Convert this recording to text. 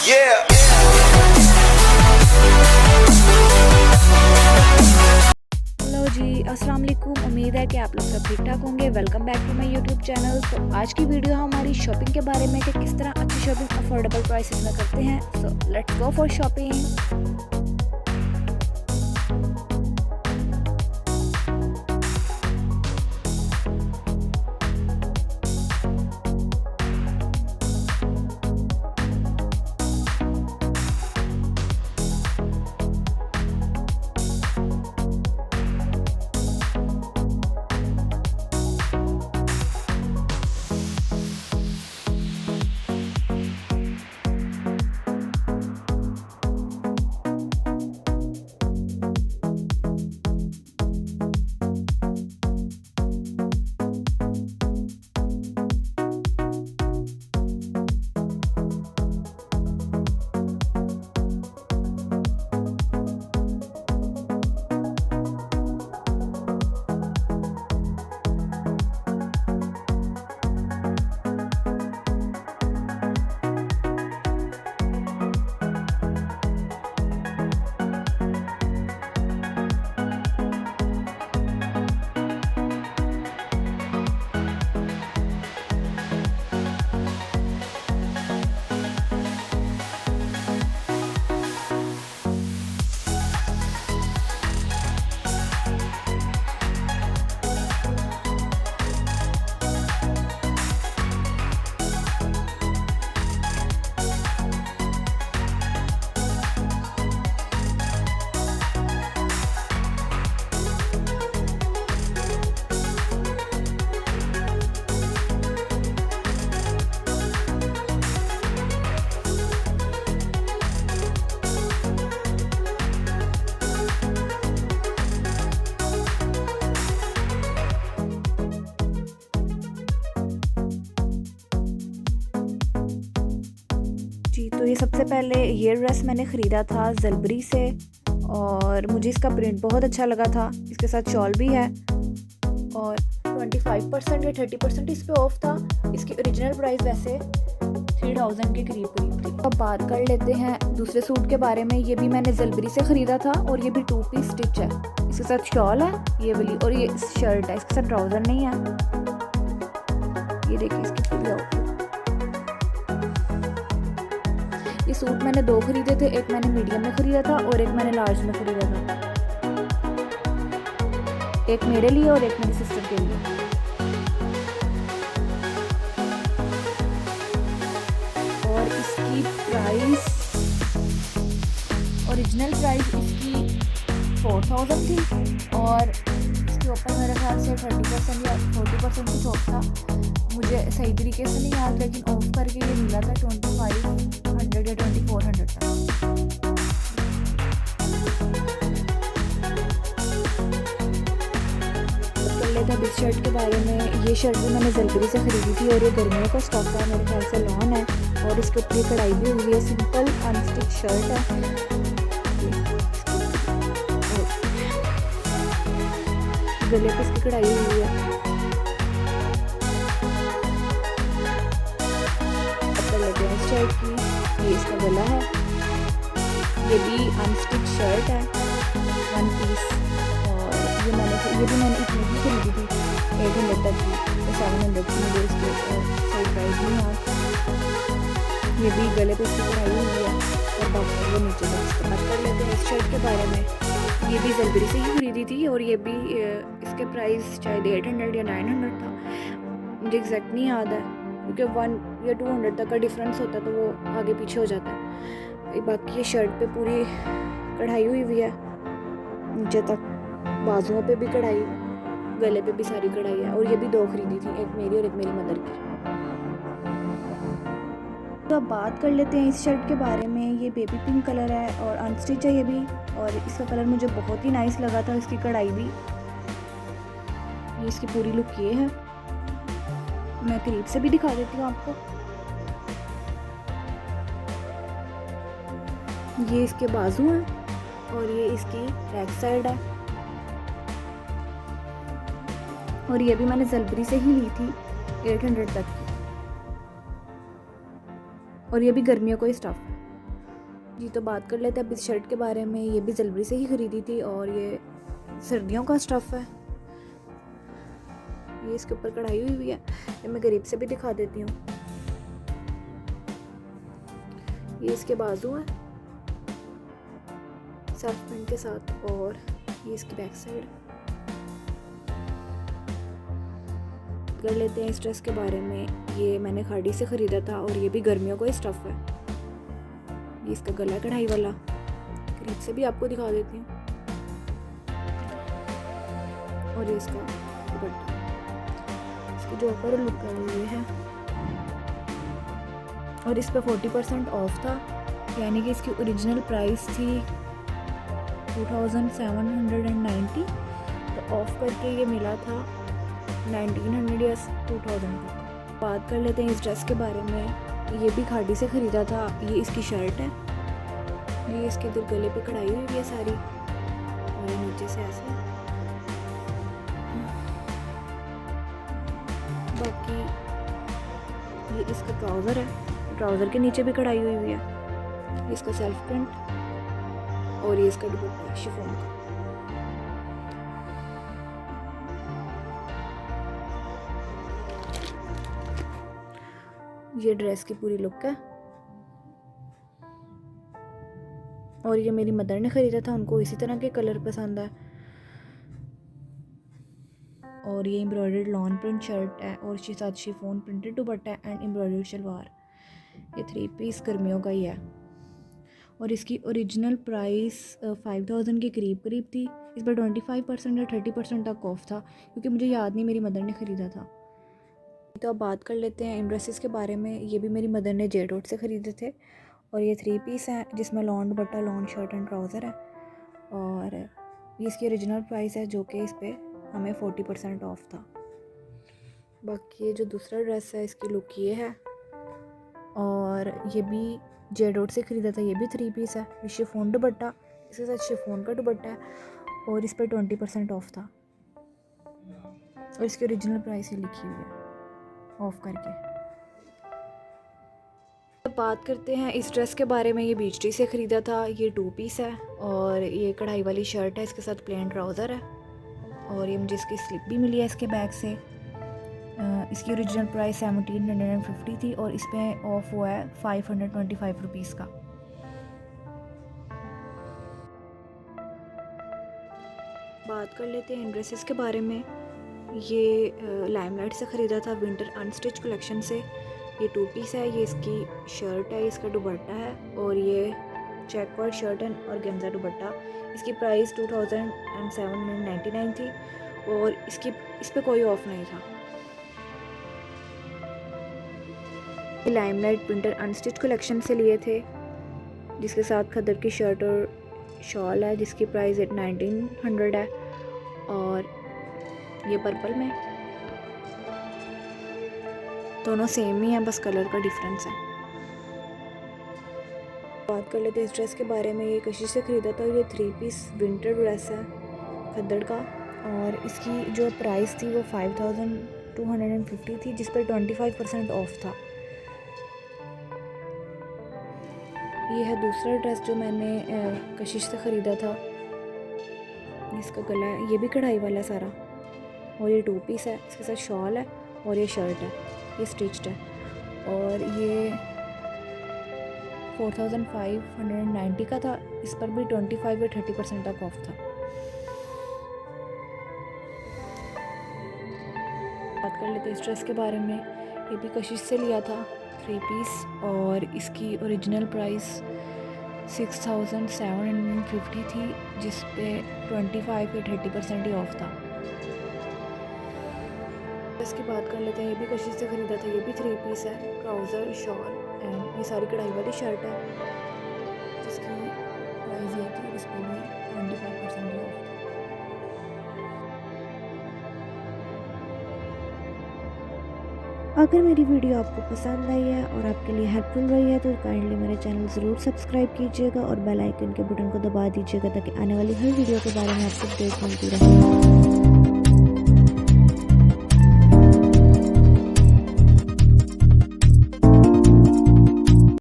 Yeah. Hello जी, अस्सलाम वालेकुम। उम्मीद है कि आप लोग सब ठीक ठाक होंगे। Welcome back to my YouTube channel. तो आज की वीडियो हमारी शॉपिंग के बारे में कि किस तरह अच्छी शॉपिंग अफोर्डेबल प्राइसेस में करते हैं। So let's go for shopping. जी, तो ये सबसे पहले ये ड्रेस मैंने ख़रीदा था ज़लबरी से और मुझे इसका प्रिंट बहुत अच्छा लगा था। इसके साथ शॉल भी है और 25% या 30% इस पे ऑफ था। इसकी ओरिजिनल प्राइस वैसे 3000 के करीब थी। अब बात कर लेते हैं दूसरे सूट के बारे में। ये भी मैंने ज़लबरी से ख़रीदा था और ये भी 2 पीस स्टिच है। इसके साथ शॉल है ये वाली और ये शर्ट है। इसके साथ ट्राउज़र नहीं है। ये देखिए इसकी पूरी आउटफिट। ये सूट मैंने 2 खरीदे थे, एक मैंने मीडियम में ख़रीदा था और एक मैंने लार्ज में ख़रीदा था। एक मेरे लिए और एक मेरी सिस्टर के लिए। और इसकी प्राइस ओरिजिनल प्राइस इसकी 4000 थी और इसके ऊपर मेरे ख्याल से 30% या 40% कुछ ऑफ था। मुझे सही तरीके से नहीं याद, लेकिन ऑफ करके ये मिला था 2500 या 2400 तक। कर लेते हैं इस शर्ट के बारे में। ये शर्ट भी मैंने ज़लबरी से ख़रीदी थी और ये गर्मियों का स्टॉक है, मेरे ख्याल से लॉन है और इसके ऊपर ये कढ़ाई भी हुई है। सिंपल अनस्टिच शर्ट है। गले पे इसकी कढ़ाई हुई है। शर्ट की ये इसका गला है। ये भी अनस्टिच शर्ट है 1 पीस और ये भी मैंने इतनी भी खरीदी थी 800 तक की, 700 की। मुझे इसके सही प्राइस नहीं याद। ये भी गले पे इसकी कढ़ाई हुई है और बाकी वो नीचे तक। बात कर लेते हैं इस शर्ट के बारे में। ये भी ज़लबरी से ही खरीदी थी और ये भी इसके प्राइस शायद 800 या 900 था। मुझे एग्जैक्ट नहीं याद है क्योंकि 1 या 200 तक का डिफरेंस होता है तो वो आगे पीछे हो जाता है। बाकी ये शर्ट पे पूरी कढ़ाई हुई है नीचे तक, बाजुओं पे भी कढ़ाई, गले पे भी सारी कढ़ाई है। और ये भी 2 खरीदी थी, एक मेरी और एक मेरी मदर की। तो अब बात कर लेते हैं इस शर्ट के बारे में। ये बेबी पिंक कलर है और अनस्टिच है ये भी और इसका कलर मुझे बहुत ही नाइस लगा था। इसकी कढ़ाई भी, ये इसकी पूरी लुक ये है। मैं करीब से भी दिखा देती हूँ आपको। ये इसके बाजू हैं और ये इसकी बैक साइड है। और ये भी मैंने ज़लबरी से ही ली थी 800 तक की। और ये भी गर्मियों को ही स्टफ है। जी तो बात कर लेते हैं अब इस शर्ट के बारे में। ये भी जलबरी से ही ख़रीदी थी और ये सर्दियों का स्टफ़ है। ये इसके ऊपर कढ़ाई हुई हुई है। ये मैं करीब से भी दिखा देती हूँ। ये इसके बाजू हैं सेल्फ प्रिंट के साथ और ये इसकी बैक साइड। कर लेते हैं इस ड्रेस के बारे में। ये मैंने खाड़ी से ख़रीदा था और ये भी गर्मियों का ही स्टफ़ है। ये इसका गला कढ़ाई वाला, करीब से भी आपको दिखा देती हूँ। और ये इसका दुपट्टा, इसकी जो ऊपर लुक है वो ये है। और इस पर 40% ऑफ था, यानी कि इसकी ओरिजिनल प्राइस थी 2790, तो ऑफ करके ये मिला था 1900 या 2000 तक। बात कर लेते हैं इस ड्रेस के बारे में। ये भी खाड़ी से ख़रीदा था। ये इसकी शर्ट है। ये इसके इधर गले पे कढ़ाई हुई है सारी और नीचे से ऐसे। बाकी ये इसका ट्राउज़र है, ट्राउज़र के नीचे भी कढ़ाई हुई हुई है। इसका सेल्फ प्रिंट और ये इसका दुपट्टा है शिफॉन का। ये ड्रेस की पूरी लुक है और ये मेरी मदर ने ख़रीदा था, उनको इसी तरह के कलर पसंद है। और ये एम्ब्रॉयडर्ड लॉन प्रिंट शर्ट है और इसके साथ chiffon printed dupatta and embroidered salwar. ये 3 पीस गर्मियों का ही है और इसकी ओरिजिनल प्राइस 5000 के करीब थी। इस पर 25% या 30% तक ऑफ था, क्योंकि मुझे याद नहीं, मेरी मदर ने ख़रीदा था। तो अब बात कर लेते हैं इन ड्रेसेस के बारे में। ये भी मेरी मदर ने जे डॉट से ख़रीदे थे और ये 3 पीस हैं, जिसमें lawn dupatta, lawn shirt and trouser है। और ये इसकी ओरिजिनल प्राइस है, जो कि इस पर हमें 40% ऑफ था। बाकी ये जो दूसरा ड्रेस है, इसकी लुक ये है और ये भी जे डॉट से ख़रीदा था। ये भी 3 पीस है। ये शिफॉन दुपट्टा, इसके साथ शिफॉन का दुपट्टा है और इस पर 20% ऑफ था और इसकी ओरिजिनल प्राइस ही लिखी हुई है ऑफ करके। अब बात करते हैं इस ड्रेस के बारे में। ये बीच टी से ख़रीदा था। ये 2 पीस है और ये कढ़ाई वाली शर्ट है, इसके साथ प्लेन ट्राउज़र है और ये मुझे इसकी स्लिप भी मिली है इसके बैग से। इसकी ओरिजिनल प्राइस 1750 थी और इस पर ऑफ हुआ है 525 रुपीज़ का। बात कर लेते हैं इन ड्रेसेस के बारे में। ये लाइमलाइट से ख़रीदा था, विंटर अनस्टिच कलेक्शन से। ये 2 पीस है। ये इसकी शर्ट है, इसका दुपट्टा है और ये चेक वर्क शर्ट है और गेंजा दुपट्टा। इसकी प्राइस 2799 थी और इस पे कोई ऑफ नहीं था। ये लाइमलाइट विंटर अनस्टिच कलेक्शन से लिए थे, जिसके साथ खद्दर की शर्ट और शॉल है, जिसकी प्राइस 1900 है। और ये पर्पल में, दोनों सेम ही हैं, बस कलर का डिफरेंस है। बात कर लेते हैं इस ड्रेस के बारे में। ये कशिश से ख़रीदा था। ये 3 पीस विंटर ड्रेस है खद्दड़ का और इसकी जो प्राइस थी वो 5250 थी, जिस पर 25% ऑफ था। ये है दूसरा ड्रेस जो मैंने कशिश से ख़रीदा था। इसका गला है, ये भी कढ़ाई वाला सारा और ये 2 पीस है। इसके साथ शॉल है और ये शर्ट है, ये स्टिच्ड है और ये 4590 का था। इस पर भी 25 या 30% तक ऑफ था। बात कर लेते हैं इस ड्रेस के बारे में। ये भी कशिश से लिया था, 3 पीस और इसकी ओरिजिनल प्राइस 6750 थी, जिस पे 25 या 30% ही ऑफ था। इसकी बात कर लेते हैं। ये भी कशिश से ख़रीदा था। ये भी 3 पीस है, ट्राउज़र, शॉल एंड ये सारी कढ़ाई वाली शर्ट है, जिसकी प्राइस ये थी, इस पर भी 25% ही ऑफ था। अगर मेरी वीडियो आपको पसंद आई है और आपके लिए हेल्पफुल रही है तो काइंडली मेरे चैनल ज़रूर सब्सक्राइब कीजिएगा और बेल आइकन के बटन को दबा दीजिएगा, ताकि आने वाली हर वीडियो के बारे में आपको अपडेट मिलती रहे।